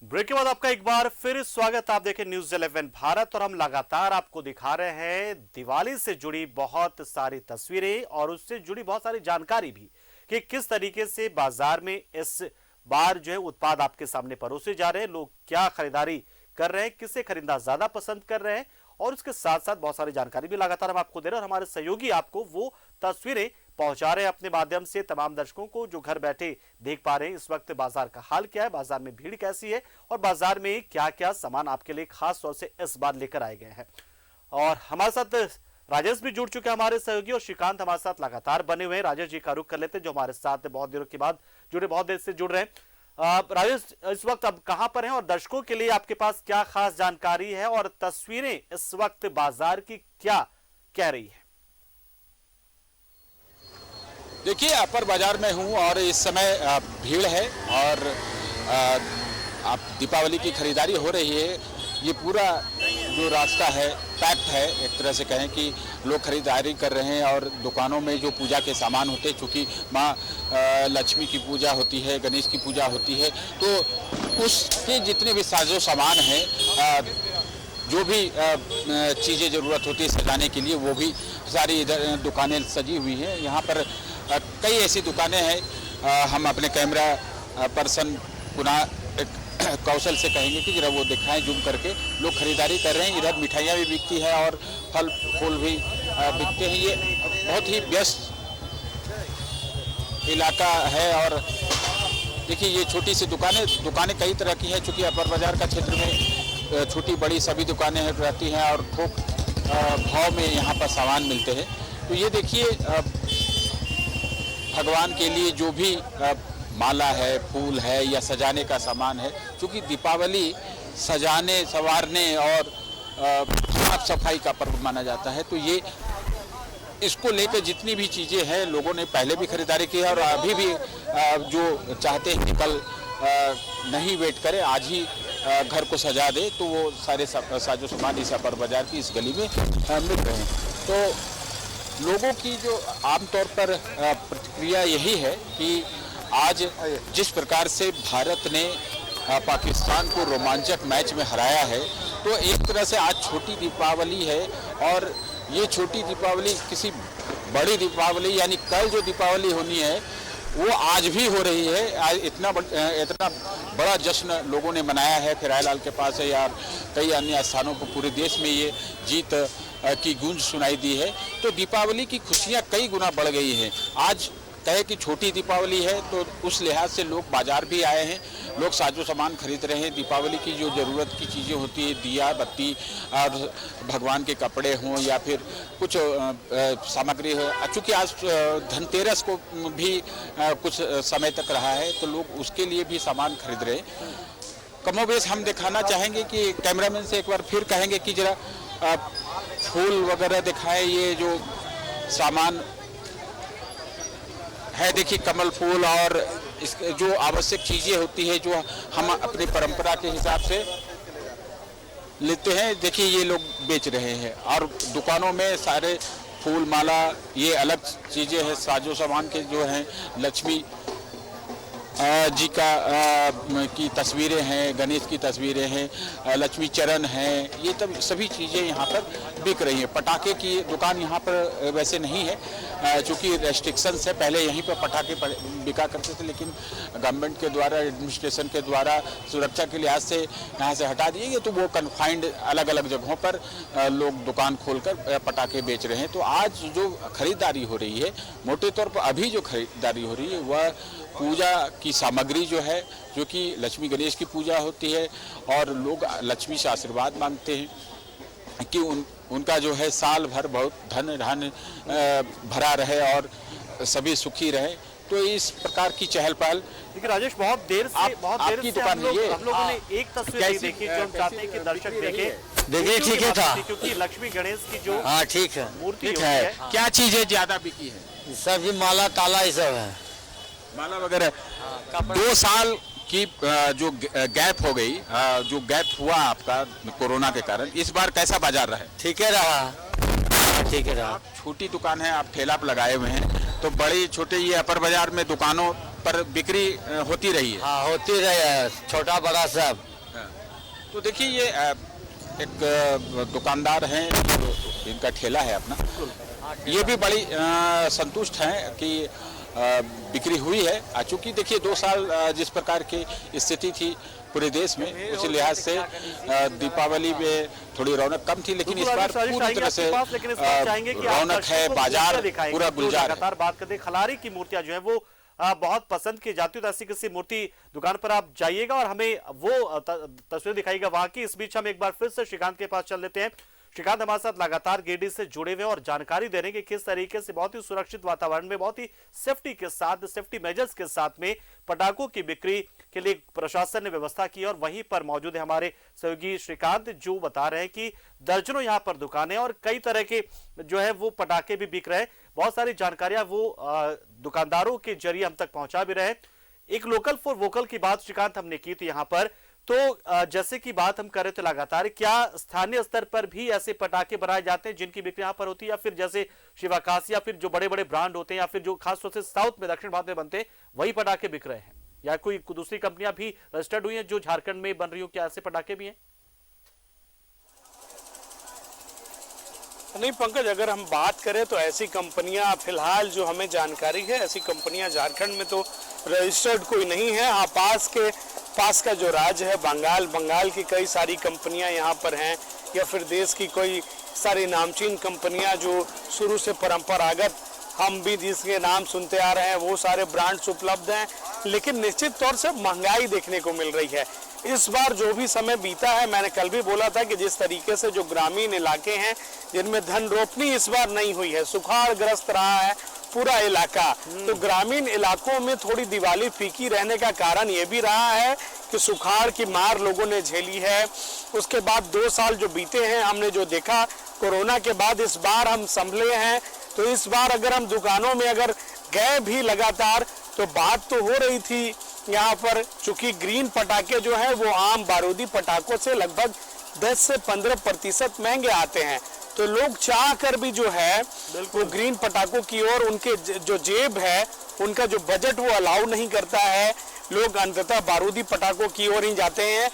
Break के बाद आपका एक बार फिर स्वागत। आप देखें न्यूज़ 11 भारत और हम लगातार आपको दिखा रहे हैं दिवाली से जुड़ी बहुत सारी तस्वीरें और उससे जुड़ी बहुत सारी जानकारी भी कि किस तरीके से बाजार में इस बार जो है उत्पाद आपके सामने परोसे जा रहे हैं, लोग क्या खरीदारी कर रहे हैं, किसे खरीदना ज्यादा पसंद कर रहे हैं और उसके साथ साथ बहुत सारी जानकारी भी लगातार हम आपको दे रहे हैं और हमारे सहयोगी आपको वो तस्वीरें पहुंचा रहे हैं अपने माध्यम से तमाम दर्शकों को जो घर बैठे देख पा रहे हैं इस वक्त बाजार का हाल क्या है, बाजार में भीड़ कैसी है और बाजार में क्या क्या सामान आपके लिए खास तौर से इस बार लेकर आए गए हैं। और हमारे साथ राजेश भी जुड़ चुके हैं, हमारे सहयोगी, और श्रीकांत हमारे साथ लगातार बने हुए हैं। राजेश जी का रुख कर लेते हैं जो हमारे साथ बहुत दिनों के बाद जुड़े, बहुत देर से जुड़ रहे हैं। राजेश, इस वक्त अब कहां पर हैं और दर्शकों के लिए आपके पास क्या खास जानकारी है और तस्वीरें इस वक्त बाजार की क्या कह रही है? देखिए, अपर बाजार में हूँ और इस समय भीड़ है और आप दीपावली की खरीदारी हो रही है। ये पूरा जो रास्ता है पैक्ड है, एक तरह से कहें कि लोग खरीदारी कर रहे हैं और दुकानों में जो पूजा के सामान होते हैं, चूँकि माँ लक्ष्मी की पूजा होती है, गणेश की पूजा होती है, तो उसके जितने भी साजो सामान हैं, जो भी चीज़ें ज़रूरत होती है सजाने के लिए, वो भी सारी इधर दुकानें सजी हुई हैं। यहाँ पर कई ऐसी दुकानें हैं। हम अपने कैमरा पर्सन कौशल से कहेंगे कि जरा वो दिखाएं जूम करके। लोग खरीदारी कर रहे हैं, इधर मिठाइयाँ भी बिकती है और फल फूल भी बिकते हैं। ये बहुत ही व्यस्त इलाका है और देखिए ये छोटी सी दुकानें कई तरह की हैं, चूँकि अपर बाजार का क्षेत्र में छोटी बड़ी सभी दुकानें रहती हैं और थोक भाव में यहाँ पर सामान मिलते हैं। तो ये देखिए भगवान के लिए जो भी माला है, फूल है या सजाने का सामान है, क्योंकि दीपावली सजाने संवारने और साफ सफाई का पर्व माना जाता है, तो ये इसको लेकर जितनी भी चीज़ें हैं लोगों ने पहले भी खरीदारी की है और अभी भी जो चाहते हैं कि कल नहीं वेट करें, आज ही घर को सजा दे, तो वो सारे साजो सामान इस अपर बाजार की इस गली में मिल रहे हैं। तो लोगों की जो आमतौर पर प्रतिक्रिया यही है कि आज जिस प्रकार से भारत ने पाकिस्तान को रोमांचक मैच में हराया है, तो एक तरह से आज छोटी दीपावली है और ये छोटी दीपावली किसी बड़ी दीपावली यानी कल जो दीपावली होनी है वो आज भी हो रही है। आज इतना बड़ा जश्न लोगों ने मनाया है फिराइलाल के पास है या कई अन्य स्थानों पर पूरे देश में ये जीत की गूंज सुनाई दी है। तो दीपावली की खुशियां कई गुना बढ़ गई हैं। आज कहे कि छोटी दीपावली है तो उस लिहाज से लोग बाजार भी आए हैं, लोग साजो सामान खरीद रहे हैं। दीपावली की जो ज़रूरत की चीज़ें होती है, दिया बत्ती और भगवान के कपड़े हों या फिर कुछ सामग्री हो, चूँकि आज धनतेरस को भी कुछ समय तक रहा है तो लोग उसके लिए भी सामान खरीद रहे हैं। कमोबेश हम दिखाना चाहेंगे कि कैमरामैन से एक बार फिर कहेंगे कि जरा फूल वगैरह दिखाएं। ये जो सामान है देखिए कमल फूल और इस जो आवश्यक चीज़ें होती है जो हम अपनी परंपरा के हिसाब से लेते हैं, देखिए ये लोग बेच रहे हैं और दुकानों में सारे फूल माला ये अलग चीज़ें हैं, साजो सामान के जो हैं लक्ष्मी जी की तस्वीरें हैं, गणेश की तस्वीरें हैं, लक्ष्मी चरण हैं, ये तब सभी चीज़ें यहाँ पर बिक रही हैं। पटाखे की दुकान यहाँ पर वैसे नहीं है, चूँकि रेस्ट्रिक्शंस है। पहले यहीं पर पटाखे बिका करते थे, लेकिन गवर्नमेंट के द्वारा, एडमिनिस्ट्रेशन के द्वारा सुरक्षा के लिहाज से यहाँ से हटा दिए गए, तो वो कन्फाइंड अलग अलग जगहों पर लोग दुकान खोलकर पटाखे बेच रहे हैं। तो आज जो खरीदारी हो रही है, मोटे तौर पर अभी जो खरीदारी हो रही है वह पूजा की सामग्री जो है, जो कि लक्ष्मी गणेश की पूजा होती है और लोग लक्ष्मी से आशीर्वाद मांगते हैं कि उनका जो है साल भर बहुत धन भरा रहे और सभी सुखी रहे। तो इस प्रकार की चहल पहल। देखिए राजेश, बहुत देर से हम लोगों ने एक तस्वीर देखी जो हम चाहते हैं कि दर्शक देखें। देखिए ठीक है था, क्योंकि लक्ष्मी गणेश की जो ठीक है मूर्ति है, क्या चीजें ज्यादा बिकी है? सभी माला ताला ये सब है, माला वगैरह। 2 साल की जो गैप हो गई, जो गैप हुआ आपका कोरोना के कारण, इस बार कैसा बाजार रहा? ठीक है रहा, ठीक है रहा। छोटी दुकान है, आप ठेला पर लगाए हुए हैं, तो बड़ी छोटे ये अपर बाजार में दुकानों पर बिक्री होती रही है। हाँ होती रही है, छोटा बड़ा सब। तो देखिए ये एक दुकानदार हैं, इनका ठेला है अपना, ये भी बड़ी संतुष्ट हैं कि बिक्री हुई है। चूँकि देखिए 2 साल जिस प्रकार की स्थिति थी पूरे देश में, उसी लिहाज से दीपावली में थोड़ी रौनक कम थी, लेकिन इस बार पूरी तरह से रौनक है, बाजार पूरा गुलजार है। लगातार बात करते खलारी की मूर्तियां जो है वो बहुत पसंद की जाती है, तो ऐसी किसी मूर्ति दुकान पर आप जाइएगा और हमें वो तस्वीर दिखाइएगा वहां की। इस बीच हम एक बार फिर से श्रीकांत के पास चल लेते हैं। श्रीकांत हमारे साथ लगातार गिरिडीह से जुड़े हुए और जानकारी दे रहे हैं कि किस तरीके से बहुत ही सुरक्षित वातावरण में, बहुत ही सेफ्टी के साथ, सेफ्टी मेजर्स के साथ में पटाखों की बिक्री के लिए प्रशासन ने व्यवस्था की। और वहीं पर मौजूद है हमारे सहयोगी श्रीकांत, जो बता रहे हैं कि दर्जनों यहाँ पर दुकानें और कई तरह के जो है वो पटाखे भी बिक रहे हैं। बहुत सारी जानकारियां वो दुकानदारों के जरिए हम तक पहुंचा भी रहे। एक लोकल फॉर वोकल की बात श्रीकांत हमने की थी यहाँ पर, तो जैसे कि बात हम कर रहे थे लगातार, क्या स्थानीय स्तर पर भी ऐसे पटाखे बनाए जाते हैं जिनकी बिक्री यहाँ पर होती है, या फिर जैसे शिवाकाश या फिर जो बड़े बड़े ब्रांड होते हैं या फिर जो खासतौर से साउथ में, दक्षिण भारत में बनते हैं, वही पटाखे बिक रहे हैं, या कोई दूसरी कंपनियां भी रजिस्टर्ड हुई हैं जो झारखंड में बन रही हो, क्या ऐसे पटाखे भी हैं? नहीं पंकज, अगर हम बात करें तो ऐसी कंपनियां फिलहाल जो हमें जानकारी है, ऐसी कंपनियां झारखंड में तो रजिस्टर्ड कोई नहीं है। हाँ, पास का जो राज्य है बंगाल की कई सारी कंपनियां यहाँ पर हैं, या फिर देश की कोई सारी नामचीन कंपनियां जो शुरू से परंपरागत हम भी जिसके नाम सुनते आ रहे हैं वो सारे ब्रांड्स उपलब्ध हैं, लेकिन निश्चित तौर से महंगाई देखने को मिल रही है। इस बार जो भी समय बीता है, मैंने कल भी बोला था कि जिस तरीके से जो ग्रामीण इलाके हैं जिनमें धन रोपनी इस बार नहीं हुई है, सुखाड़ ग्रस्त रहा है पूरा इलाका, तो ग्रामीण इलाकों में थोड़ी दिवाली फीकी रहने का कारण ये भी रहा है कि सुखाड़ की मार लोगों ने झेली है। उसके बाद 2 साल जो बीते हैं, हमने जो देखा कोरोना के बाद, इस बार हम संभले हैं। तो इस बार अगर हम दुकानों में अगर गए भी लगातार, तो बात तो हो रही थी यहाँ पर, चूंकि ग्रीन पटाखे जो है वो आम बारूदी पटाखों से लगभग 10 से 15% महंगे आते हैं, तो लोग चाह कर भी जो है वो ग्रीन पटाखों की ओर, उनके जो जेब है, उनका जो बजट वो अलाउ नहीं करता है, लोग अंततः बारूदी पटाखों की ओर ही जाते हैं।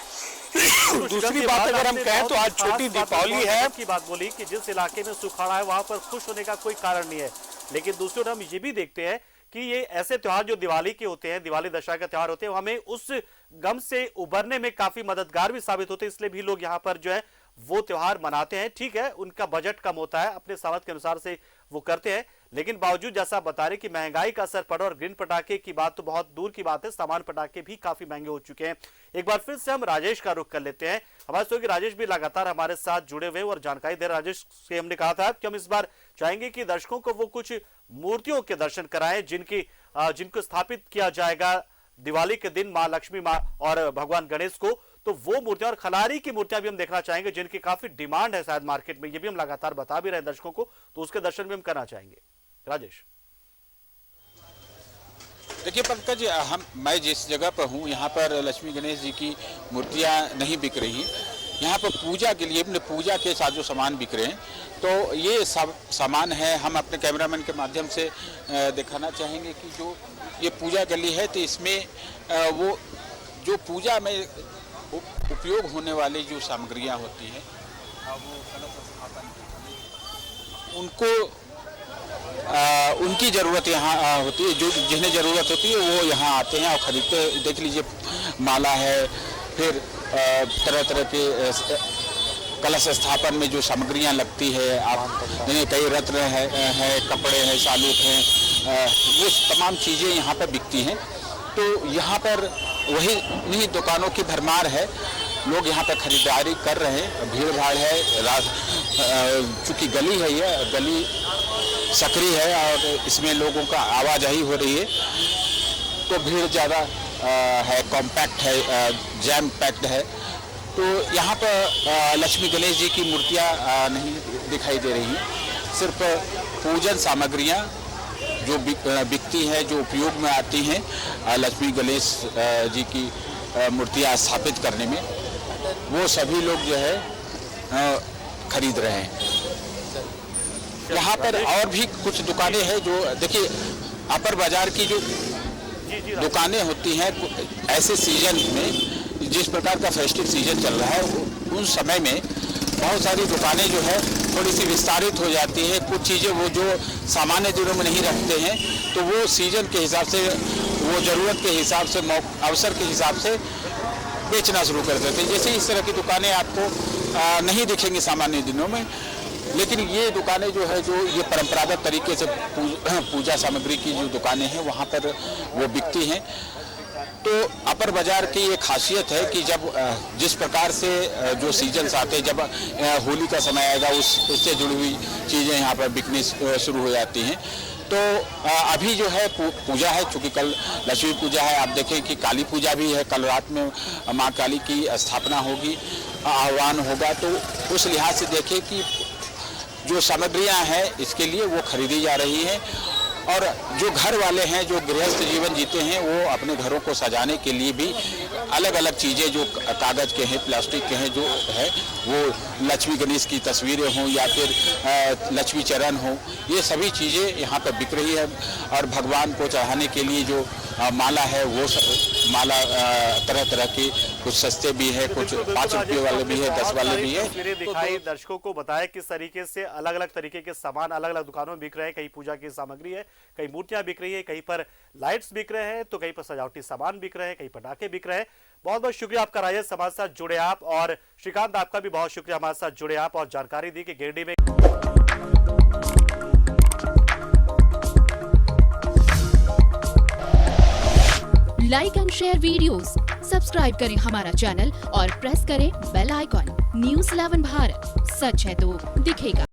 दूसरी बात अगर हम कहें तो आज छोटी दीपावली है की बात बोली कि जिस इलाके में सुखाड़ा है वहां पर खुश होने का कोई कारण नहीं है, लेकिन दूसरी ओर हम ये भी देखते हैं कि ये ऐसे त्योहार जो दिवाली के होते हैं, दिवाली दशहरा के त्योहार होते हैं, हमें उस गम से उबरने में काफी मददगार भी साबित होते हैं, इसलिए भी लोग यहाँ पर जो है वो त्योहार मनाते हैं। ठीक है, उनका बजट कम होता है, अपने सामर्थ्य के अनुसार से वो करते हैं, लेकिन बावजूद जैसा बता रहे कि महंगाई का असर पड़ा, और ग्रीन पटाखे की बात तो बहुत दूर की बात है, सामान्य पटाखे भी काफी महंगे हो चुके हैं। एक बार फिर से हम राजेश का रुख कर लेते हैं। हमारे सहयोगी राजेश भी लगातार हमारे साथ जुड़े हुए और जानकारी दे रहे। राजेश से हमने कहा था कि हम इस बार चाहेंगे कि दर्शकों को वो कुछ मूर्तियों के दर्शन कराएं जिनको स्थापित किया जाएगा दिवाली के दिन मां लक्ष्मी मां और भगवान गणेश को, तो वो मूर्तियां और खलारी की मूर्तियां भी हम देखना चाहेंगे जिनकी काफी डिमांड है शायद मार्केट में, ये भी हम लगातार बता भी रहे हैं दर्शकों को, तो उसके दर्शन भी हम करना चाहेंगे। राजेश, देखिए पंकज, मैं जिस जगह पर हूँ यहाँ पर लक्ष्मी गणेश जी की मूर्तियाँ नहीं बिक रही हैं, यहाँ पर पूजा के लिए अपने पूजा के साजो सामान बिक रहे हैं। तो ये सब सामान है, हम अपने कैमरामैन के माध्यम से दिखाना चाहेंगे कि जो ये पूजा गली है, तो इसमें वो जो पूजा में उपयोग होने वाली जो सामग्रियाँ होती हैं, वो कलश स्थापन उनको उनकी ज़रूरत यहाँ होती है, जो जिन्हें ज़रूरत होती है वो यहाँ आते हैं और ख़रीदते हैं। देख लीजिए, माला है, फिर तरह तरह के कलश स्थापन में जो सामग्रियाँ लगती है, आप कई रत्न है, कपड़े हैं, सालूक हैं, वो तमाम चीज़ें यहाँ पर बिकती हैं। तो यहाँ पर वही दुकानों की भरमार है, लोग यहाँ पर खरीदारी कर रहे हैं, भीड़ भाड़ है। चूँकि गली है, ये गली सक्रिय है और इसमें लोगों का आवाजाही हो रही है, तो भीड़ ज़्यादा है, कॉम्पैक्ट है, जैम पैक्ड है। तो यहाँ पर लक्ष्मी गणेश जी की मूर्तियाँ नहीं दिखाई दे रही हैं, सिर्फ पूजन सामग्रियाँ जो बिकती हैं, जो उपयोग में आती हैं लक्ष्मी गणेश जी की मूर्तियाँ स्थापित करने में, वो सभी लोग जो है खरीद रहे हैं। यहाँ पर और भी कुछ दुकानें हैं जो देखिए अपर बाजार की जो दुकानें होती हैं ऐसे सीजन में, जिस प्रकार का फेस्टिव सीजन चल रहा है उस समय में बहुत सारी दुकानें जो है थोड़ी सी विस्तारित हो जाती है। कुछ चीज़ें वो जो सामान्य दिनों में नहीं रखते हैं तो वो सीजन के हिसाब से, वो ज़रूरत के हिसाब से, अवसर के हिसाब से बेचना शुरू कर देते हैं। जैसे इस तरह की दुकानें आपको नहीं दिखेंगी सामान्य दिनों में, लेकिन ये दुकानें जो है, जो ये परंपरागत तरीके से पूजा सामग्री की जो दुकानें हैं वहाँ पर वो बिकती हैं। तो अपर बाजार की ये खासियत है कि जब जिस प्रकार से जो सीजन्स आते हैं, जब होली का समय आएगा उससे जुड़ी हुई चीज़ें यहाँ पर बिकनी शुरू हो जाती हैं। तो अभी जो है पूजा है, चूँकि कल लक्ष्मी पूजा है, आप देखें कि काली पूजा भी है, कल रात में माँ काली की स्थापना होगी, आह्वान होगा। तो उस लिहाज से देखें कि जो सामग्रियाँ हैं इसके लिए वो खरीदी जा रही हैं, और जो घर वाले हैं, जो गृहस्थ जीवन जीते हैं, वो अपने घरों को सजाने के लिए भी अलग अलग चीज़ें जो कागज़ के हैं, प्लास्टिक के हैं, जो है वो लक्ष्मी गणेश की तस्वीरें हों या फिर लक्ष्मी चरण हो, ये सभी चीज़ें यहाँ पर बिक रही है। और भगवान को चढ़ाने के लिए जो माला है वो माला तरह तरह की, कुछ सस्ते भी है, कुछ 5 रुपये वाले भी है, 10 वाले भी है। तस्वीरें दिखाई, दर्शकों को बताया किस तरीके से अलग अलग तरीके के सामान अलग अलग दुकानों में बिक रहे हैं। कहीं पूजा की सामग्री है, कहीं मूर्तियां बिक रही है, कहीं पर लाइट्स बिक रहे हैं, तो कहीं पर सजावटी सामान बिक रहे हैं, कहीं पटाखे बिक रहे हैं। बहुत बहुत शुक्रिया आपका राजेश, हमारे साथ जुड़े आप, और श्रीकांत आपका भी बहुत शुक्रिया हमारे साथ जुड़े आप और जानकारी दी कि गिरिडीह में like and share videos, subscribe करें हमारा चैनल और प्रेस करें बेल आइकॉन। न्यूज़ 11 भारत, सच है तो दिखेगा।